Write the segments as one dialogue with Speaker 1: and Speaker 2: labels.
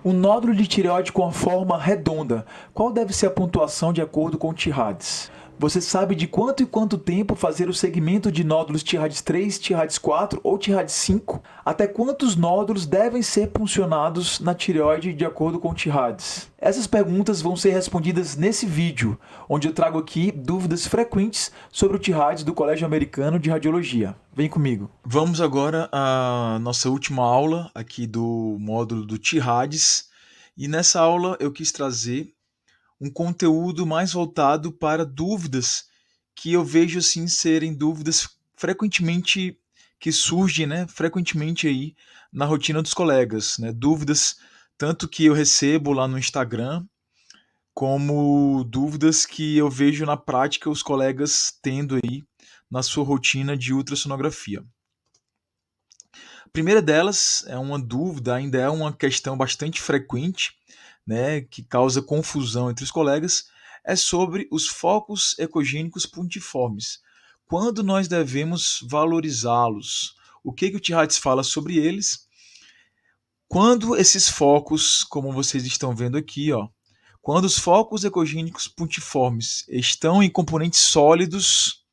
Speaker 1: Um nódulo de tireoide com a forma redonda, qual deve ser a pontuação de acordo com o Tirades? Você sabe de quanto em quanto tempo fazer o segmento de nódulos Tirades 3, Tirades 4 ou Tirades 5? Até quantos nódulos devem ser puncionados na tireoide de acordo com o Tirades? Essas perguntas vão ser respondidas nesse vídeo, onde eu trago aqui dúvidas frequentes sobre o Tirades do Colégio Americano de Radiologia. Vem comigo. Vamos agora à nossa última aula aqui do módulo do Tirades. E nessa aula eu quis trazer um conteúdo mais voltado para dúvidas que eu vejo assim serem dúvidas frequentemente que surgem, né, frequentemente aí na rotina dos colegas, né? Dúvidas tanto que eu recebo lá no Instagram, como dúvidas que eu vejo na prática os colegas tendo aí na sua rotina de ultrassonografia. A primeira delas é uma dúvida, ainda é uma questão bastante frequente, né, que causa confusão entre os colegas, é sobre os focos ecogênicos puntiformes. Quando nós devemos valorizá-los? O que o Tirades fala sobre eles? Quando esses focos, como vocês estão vendo aqui, ó, quando os focos ecogênicos puntiformes estão em componentes sólidos,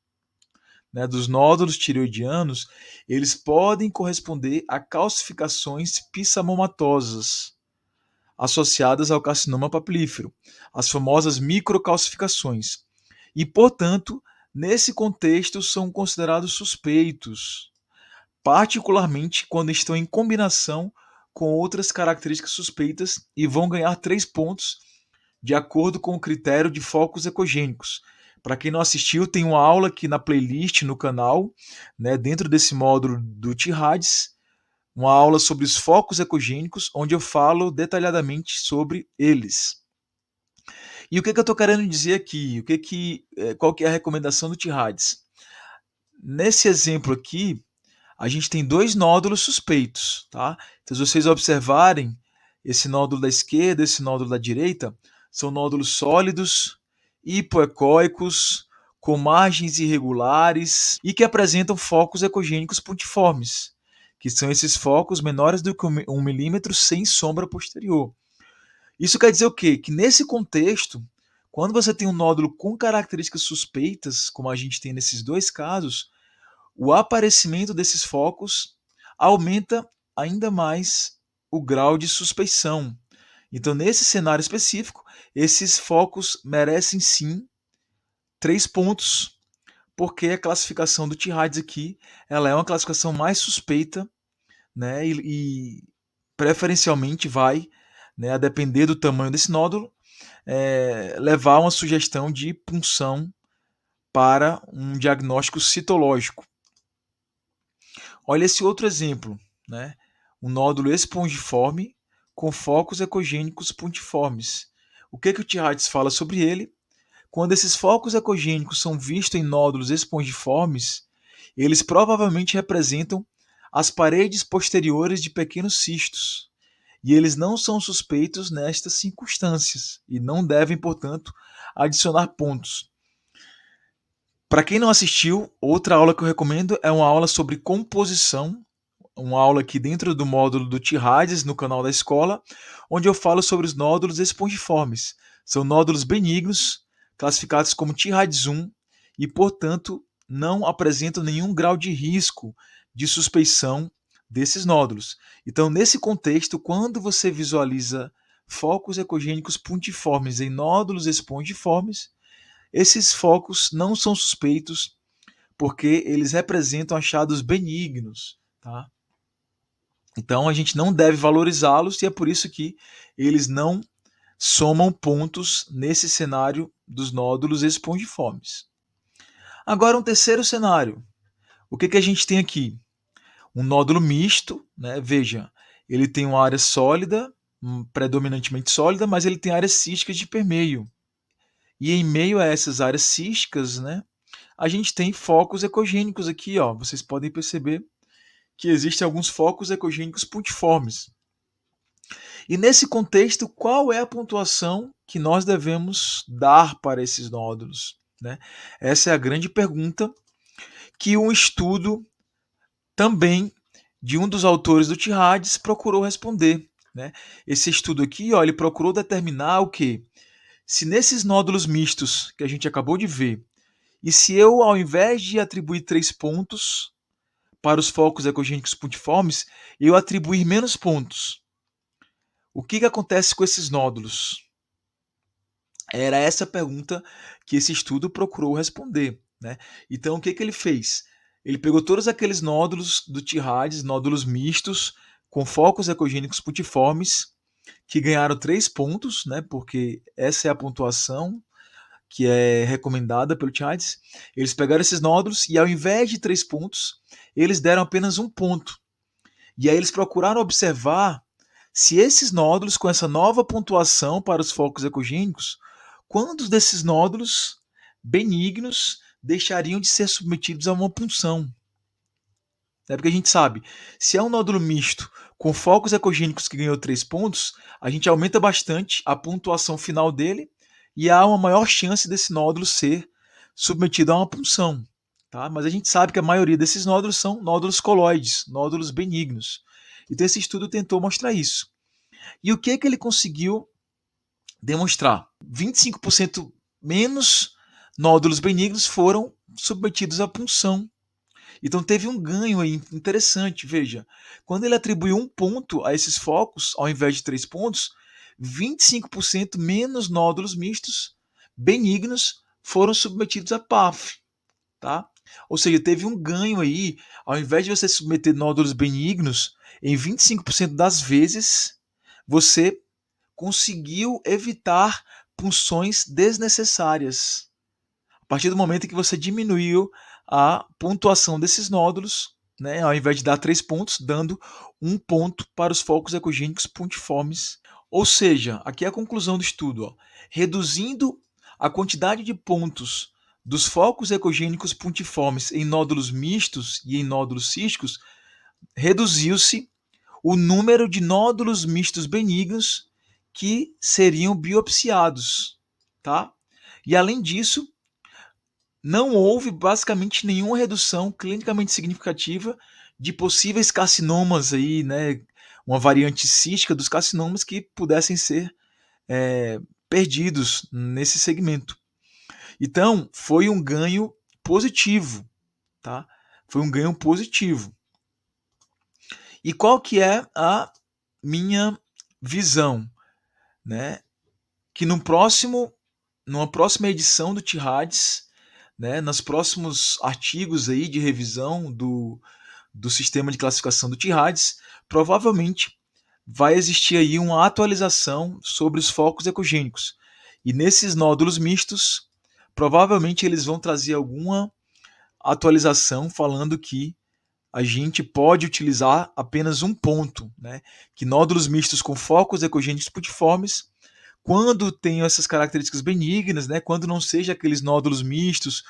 Speaker 1: né, dos nódulos tireoidianos, eles podem corresponder a calcificações pissamomatosas associadas ao carcinoma papilífero, as famosas microcalcificações. E, portanto, nesse contexto são considerados suspeitos, particularmente quando estão em combinação com outras características suspeitas e vão ganhar 3 pontos de acordo com o critério de focos ecogênicos. Para quem não assistiu, tem uma aula aqui na playlist no canal, né, dentro desse módulo do Tirades, uma aula sobre os focos ecogênicos, onde eu falo detalhadamente sobre eles. E o que eu estou querendo dizer aqui? Qual que é a recomendação do Tirades? Nesse exemplo aqui, a gente tem 2 nódulos suspeitos, tá? Então, se vocês observarem, esse nódulo da esquerda, esse nódulo da direita, são nódulos sólidos, hipoecóicos, com margens irregulares e que apresentam focos ecogênicos puntiformes, que são esses focos menores do que 1 milímetro sem sombra posterior. Isso quer dizer o quê? Que nesse contexto, quando você tem um nódulo com características suspeitas, como a gente tem nesses 2 casos, o aparecimento desses focos aumenta ainda mais o grau de suspeição. Então, nesse cenário específico, esses focos merecem sim 3 pontos, porque a classificação do Tirades aqui ela é uma classificação mais suspeita, né, e preferencialmente vai, né, a depender do tamanho desse nódulo, levar a uma sugestão de punção para um diagnóstico citológico. Olha esse outro exemplo, né? Um nódulo espongiforme com focos ecogênicos puntiformes. O que o Tirades fala sobre ele? Quando esses focos ecogênicos são vistos em nódulos espongiformes, eles provavelmente representam as paredes posteriores de pequenos cistos, e eles não são suspeitos nestas circunstâncias e não devem, portanto, adicionar pontos. Para quem não assistiu, outra aula que eu recomendo é uma aula sobre composição, uma aula aqui dentro do módulo do Tirades, no canal da escola, onde eu falo sobre os nódulos espongiformes. São nódulos benignos, classificados como Tirades 1 e, portanto, não apresentam nenhum grau de risco de suspeição desses nódulos. Então, nesse contexto, quando você visualiza focos ecogênicos puntiformes em nódulos espongiformes, esses focos não são suspeitos porque eles representam achados benignos, tá? Então a gente não deve valorizá-los e é por isso que eles não somam pontos nesse cenário dos nódulos espongiformes. Agora um terceiro cenário. O que a gente tem aqui? Um nódulo misto, né? Veja, ele tem uma área sólida, predominantemente sólida, mas ele tem áreas císticas de permeio. E em meio a essas áreas císticas, né, a gente tem focos ecogênicos aqui, ó. Vocês podem perceber que existem alguns focos ecogênicos puntiformes. E nesse contexto, qual é a pontuação que nós devemos dar para esses nódulos, né? Essa é a grande pergunta que um estudo também de um dos autores do Tirades procurou responder. né? Esse estudo aqui, ó, ele procurou determinar o quê? Se nesses nódulos mistos que a gente acabou de ver, e se eu, ao invés de atribuir 3 pontos para os focos ecogênicos pontiformes, eu atribuir menos pontos, o que acontece com esses nódulos? Era essa pergunta que esse estudo procurou responder, né? Então, o que ele fez? Ele pegou todos aqueles nódulos do T-RADS, nódulos mistos, com focos ecogênicos pontiformes, que ganharam 3 pontos, né? Porque essa é a pontuação que é recomendada pelo T-RADS. Eles pegaram esses nódulos e, ao invés de 3 pontos, eles deram apenas 1 ponto. E aí eles procuraram observar se esses nódulos, com essa nova pontuação para os focos ecogênicos, quantos desses nódulos benignos deixariam de ser submetidos a uma punção. É porque a gente sabe, se é um nódulo misto com focos ecogênicos que ganhou 3 pontos, a gente aumenta bastante a pontuação final dele e há uma maior chance desse nódulo ser submetido a uma punção. Tá? Mas a gente sabe que a maioria desses nódulos são nódulos coloides, nódulos benignos. Então esse estudo tentou mostrar isso. E o que ele conseguiu demonstrar? 25% menos nódulos benignos foram submetidos à punção. Então teve um ganho aí interessante, veja. Quando ele atribuiu 1 ponto a esses focos, ao invés de 3 pontos, 25% menos nódulos mistos benignos foram submetidos a PAF. Tá? Ou seja, teve um ganho aí, ao invés de você submeter nódulos benignos, em 25% das vezes, você conseguiu evitar punções desnecessárias. A partir do momento em que você diminuiu a pontuação desses nódulos, né, ao invés de dar 3 pontos, dando 1 ponto para os focos ecogênicos pontiformes. Ou seja, aqui é a conclusão do estudo, ó, reduzindo a quantidade de pontos dos focos ecogênicos pontiformes em nódulos mistos e em nódulos císticos, reduziu-se o número de nódulos mistos benignos que seriam biopsiados, tá? E além disso, não houve basicamente nenhuma redução clinicamente significativa de possíveis carcinomas aí, né? Uma variante cística dos carcinomas que pudessem ser perdidos nesse segmento. Então, foi um ganho positivo, tá? Foi um ganho positivo. E qual que é a minha visão, né? Que numa próxima edição do T-RADS, né, nos próximos artigos aí de revisão do sistema de classificação do T-RADS, provavelmente vai existir aí uma atualização sobre os focos ecogênicos. E nesses nódulos mistos, provavelmente eles vão trazer alguma atualização falando que a gente pode utilizar apenas 1 ponto, né? Que nódulos mistos com focos ecogênicos pontiformes, quando tem essas características benignas, né? Quando não seja aqueles nódulos mistos,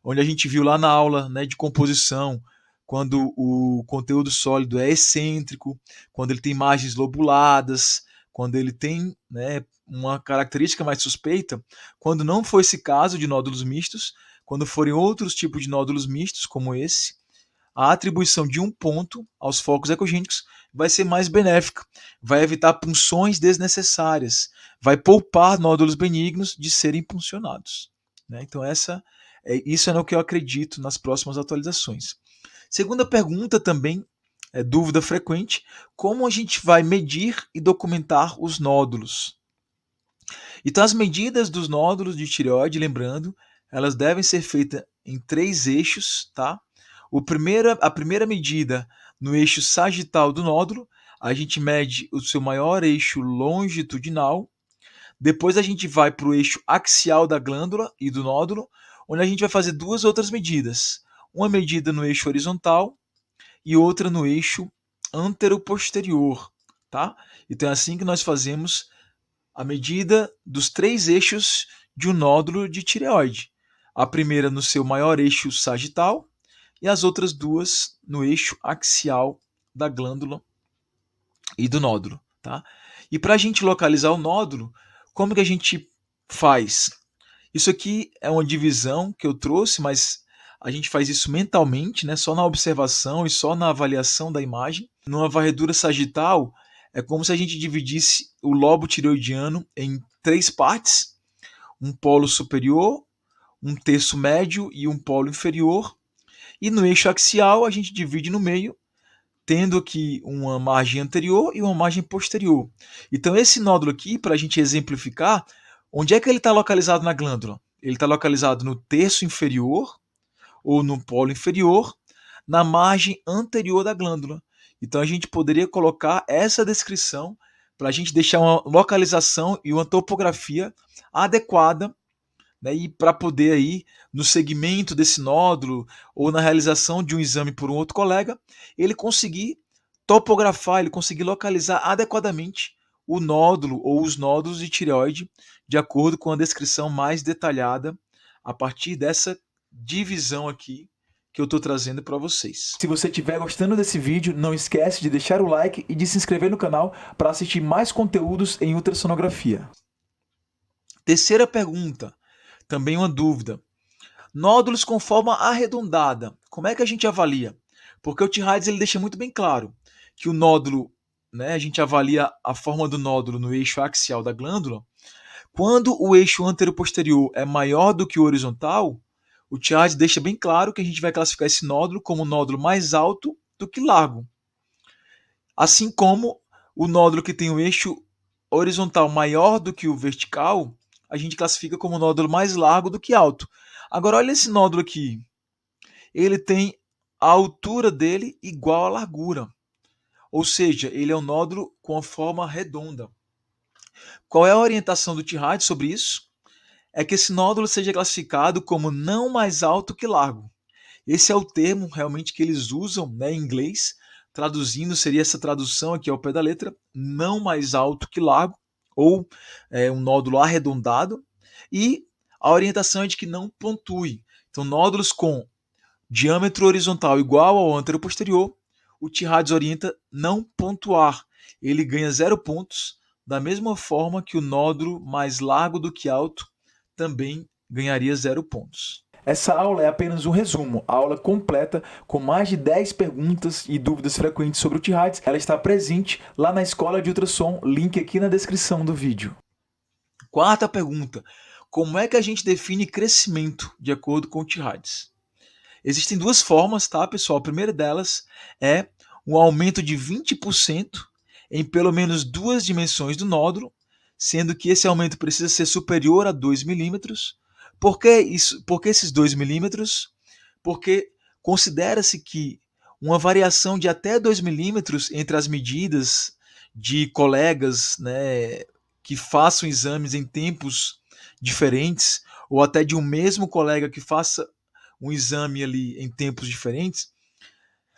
Speaker 1: onde a gente viu lá na aula, né, de composição, quando o conteúdo sólido é excêntrico, quando ele tem margens lobuladas, quando ele tem, né, uma característica mais suspeita, quando não for esse caso de nódulos mistos, quando forem outros tipos de nódulos mistos, como esse, a atribuição de 1 ponto aos focos ecogênicos vai ser mais benéfica, vai evitar punções desnecessárias, vai poupar nódulos benignos de serem puncionados. Né? Então isso é no que eu acredito nas próximas atualizações. Segunda pergunta também, dúvida frequente, como a gente vai medir e documentar os nódulos? Então as medidas dos nódulos de tireoide, lembrando, elas devem ser feitas em 3 eixos, tá? A primeira medida no eixo sagital do nódulo, a gente mede o seu maior eixo longitudinal. Depois a gente vai para o eixo axial da glândula e do nódulo, onde a gente vai fazer 2 outras medidas. Uma medida no eixo horizontal e outra no eixo anteroposterior. Tá? Então é assim que nós fazemos a medida dos 3 eixos de um nódulo de tireoide. A primeira no seu maior eixo sagital, e as outras 2 no eixo axial da glândula e do nódulo. Tá? E para a gente localizar o nódulo, como que a gente faz? Isso aqui é uma divisão que eu trouxe, mas a gente faz isso mentalmente, né? Só na observação e só na avaliação da imagem. Numa varredura sagital, É como se a gente dividisse o lobo tireoidiano em 3 partes, um polo superior, um terço médio e um polo inferior. E no eixo axial a gente divide no meio, tendo aqui uma margem anterior e uma margem posterior. Então esse nódulo aqui, para a gente exemplificar, onde é que ele está localizado na glândula? Ele está localizado no terço inferior ou no polo inferior, na margem anterior da glândula. Então a gente poderia colocar essa descrição para a gente deixar uma localização e uma topografia adequada, né, e para poder aí, no segmento desse nódulo ou na realização de um exame por um outro colega, ele conseguir topografar, ele conseguir localizar adequadamente o nódulo ou os nódulos de tireoide, de acordo com a descrição mais detalhada a partir dessa divisão aqui que eu estou trazendo para vocês. Se você estiver gostando desse vídeo, não esquece de deixar o like e de se inscrever no canal para assistir mais conteúdos em ultrassonografia. Terceira pergunta, também uma dúvida. Nódulos com forma arredondada, como é que a gente avalia? Porque o T-Hides ele deixa muito bem claro que o nódulo, né, a gente avalia a forma do nódulo no eixo axial da glândula. Quando o eixo anteroposterior é maior do que o horizontal, o T-Hides deixa bem claro que a gente vai classificar esse nódulo como um nódulo mais alto do que largo. Assim como o nódulo que tem o eixo horizontal maior do que o vertical, a gente classifica como um nódulo mais largo do que alto. Agora olha esse nódulo aqui. Ele tem a altura dele igual à largura. Ou seja, ele é um nódulo com a forma redonda. Qual é a orientação do T-Hides sobre isso? É que esse nódulo seja classificado como não mais alto que largo. Esse é o termo realmente que eles usam, né, em inglês. Traduzindo, seria essa tradução aqui ao pé da letra, não mais alto que largo, ou um nódulo arredondado. E a orientação é de que não pontue. Então, nódulos com diâmetro horizontal igual ao anteroposterior, o T-Hides orienta não pontuar. Ele ganha 0 pontos, da mesma forma que o nódulo mais largo do que alto também ganharia 0 pontos. Essa aula é apenas um resumo. A aula completa, com mais de 10 perguntas e dúvidas frequentes sobre o T-Hides, ela está presente lá na Escola de Ultrassom, link aqui na descrição do vídeo. Quarta pergunta. Como é que a gente define crescimento de acordo com o T-Hides? Existem duas formas, tá, pessoal? A primeira delas é um aumento de 20% em pelo menos 2 dimensões do nódulo, sendo que esse aumento precisa ser superior a 2 milímetros. Por que isso? Por que esses 2 milímetros? Porque considera-se que uma variação de até 2 milímetros entre as medidas de colegas, né, que façam exames em tempos diferentes, ou até de um mesmo colega que faça um exame ali em tempos diferentes,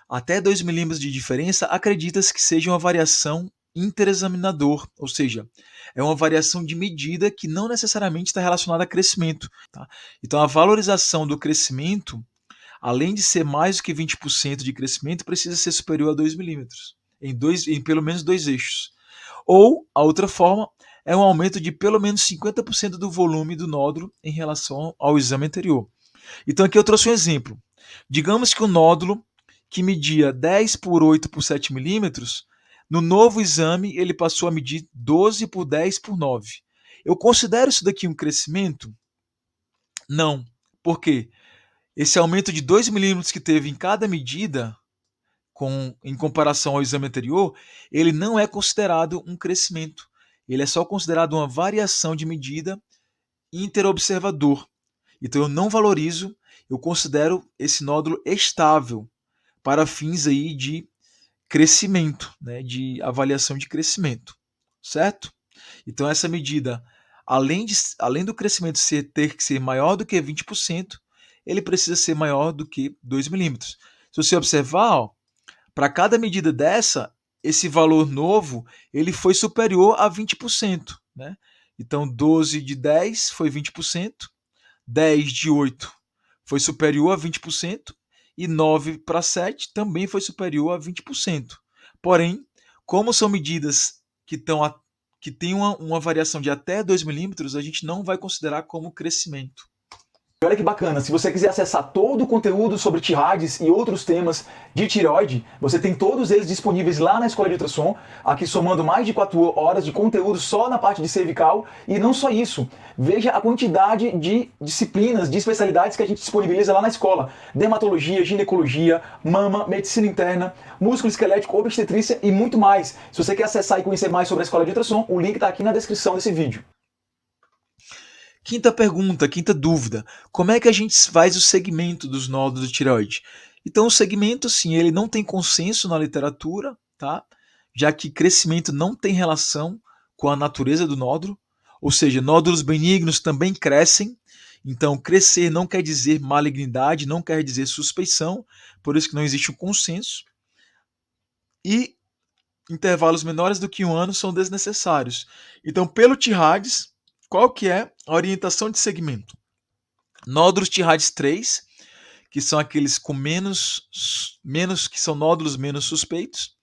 Speaker 1: até 2 milímetros de diferença, acredita-se que seja uma variação interexaminador, ou seja, é uma variação de medida que não necessariamente está relacionada a crescimento. Tá? Então, a valorização do crescimento, além de ser mais do que 20% de crescimento, precisa ser superior a 2 milímetros, em pelo menos 2 eixos. Ou, a outra forma, é um aumento de pelo menos 50% do volume do nódulo em relação ao exame anterior. Então aqui eu trouxe um exemplo. Digamos que o nódulo que media 10 por 8 por 7 milímetros, no novo exame ele passou a medir 12 por 10 por 9. Eu considero isso daqui um crescimento? Não. Por quê? Esse aumento de 2 milímetros que teve em cada medida, em comparação ao exame anterior, ele não é considerado um crescimento. Ele é só considerado uma variação de medida interobservador. Então eu não valorizo, eu considero esse nódulo estável para fins aí de crescimento, né, de avaliação de crescimento, certo? Então essa medida, além do crescimento ter que ser maior do que 20%, ele precisa ser maior do que 2 milímetros. Se você observar, para cada medida dessa, esse valor novo ele foi superior a 20%. Né? Então 12 de 10 foi 20%, 10 de 8 foi superior a 20% e 9 para 7 também foi superior a 20%. Porém, como são medidas que têm uma variação de até 2 milímetros, a gente não vai considerar como crescimento. Olha que bacana, se você quiser acessar todo o conteúdo sobre Tirades e outros temas de tireoide, você tem todos eles disponíveis lá na Escola de Ultrassom, aqui somando mais de 4 horas de conteúdo só na parte de cervical. E não só isso, veja a quantidade de disciplinas, de especialidades que a gente disponibiliza lá na escola: dermatologia, ginecologia, mama, medicina interna, músculo esquelético, obstetrícia e muito mais. Se você quer acessar e conhecer mais sobre a Escola de Ultrassom, o link está aqui na descrição desse vídeo.
Speaker 2: Quinta pergunta, quinta dúvida: como é que a gente faz o segmento dos nódulos de tireoide? Então, o segmento, sim, ele não tem consenso na literatura, tá? Já que crescimento não tem relação com a natureza do nódulo, ou seja, nódulos benignos também crescem. Então, crescer não quer dizer malignidade, não quer dizer suspeição, por isso que não existe um consenso. E intervalos menores do que 1 ano são desnecessários. Então, pelo Tirades, qual que é a orientação de segmento? Nódulos Tirades 3, que são aqueles com menos que são nódulos menos suspeitos,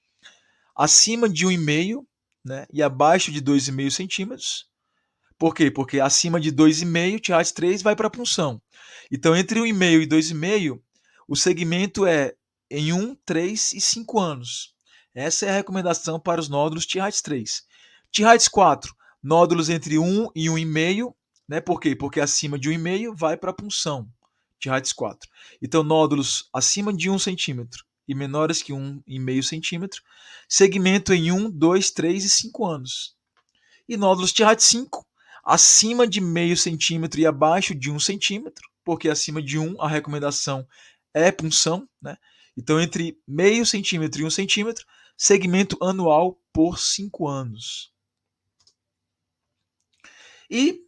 Speaker 2: acima de 1,5, né, e abaixo de 2,5 centímetros. Por quê? Porque acima de 2,5, Tirades 3 vai para a punção. Então, entre 1,5 e 2,5, o segmento é em 1, 3 e 5 anos. Essa é a recomendação para os nódulos Tirades 3. Tirades 4, nódulos entre 1 e 1,5, né? Por quê? Porque acima de 1,5 vai para a punção. Tirades 4. Então, nódulos acima de 1 centímetro e menores que 1,5 centímetro, segmento em 1, 2, 3 e 5 anos. E nódulos Tirades 5, acima de meio centímetro e abaixo de 1 centímetro, porque acima de 1 a recomendação é punção, né? Então, entre meio centímetro e 1 centímetro, segmento anual por 5 anos. E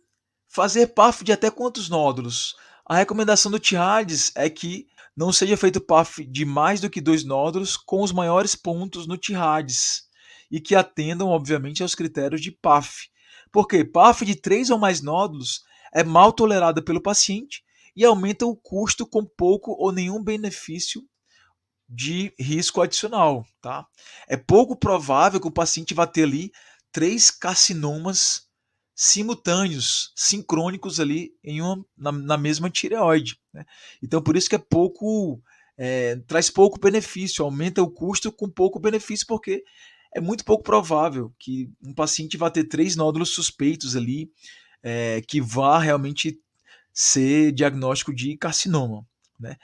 Speaker 2: fazer PAF de até quantos nódulos? A recomendação do Tirades é que não seja feito PAF de mais do que 2 nódulos com os maiores pontos no Tirades e que atendam, obviamente, aos critérios de PAF. Porque PAF de 3 ou mais nódulos é mal tolerada pelo paciente e aumenta o custo com pouco ou nenhum benefício de risco adicional. Tá? É pouco provável que o paciente vá ter ali 3 carcinomas simultâneos, sincrônicos ali na mesma tireoide. Né? Então, por isso que traz pouco benefício, aumenta o custo com pouco benefício, porque é muito pouco provável que um paciente vá ter 3 nódulos suspeitos ali, que vá realmente ser diagnóstico de carcinoma. Né?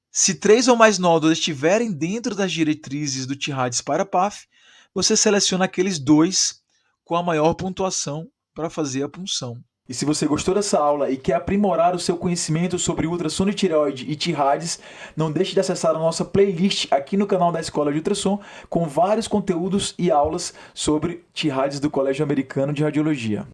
Speaker 2: Se 3 ou mais nódulos estiverem dentro das diretrizes do Tirades para PAF, você seleciona aqueles 2 com a maior pontuação para fazer a punção.
Speaker 1: E se você gostou dessa aula e quer aprimorar o seu conhecimento sobre ultrassom de tireoide e Tirades, não deixe de acessar a nossa playlist aqui no canal da Escola de Ultrassom, com vários conteúdos e aulas sobre Tirades do Colégio Americano de Radiologia.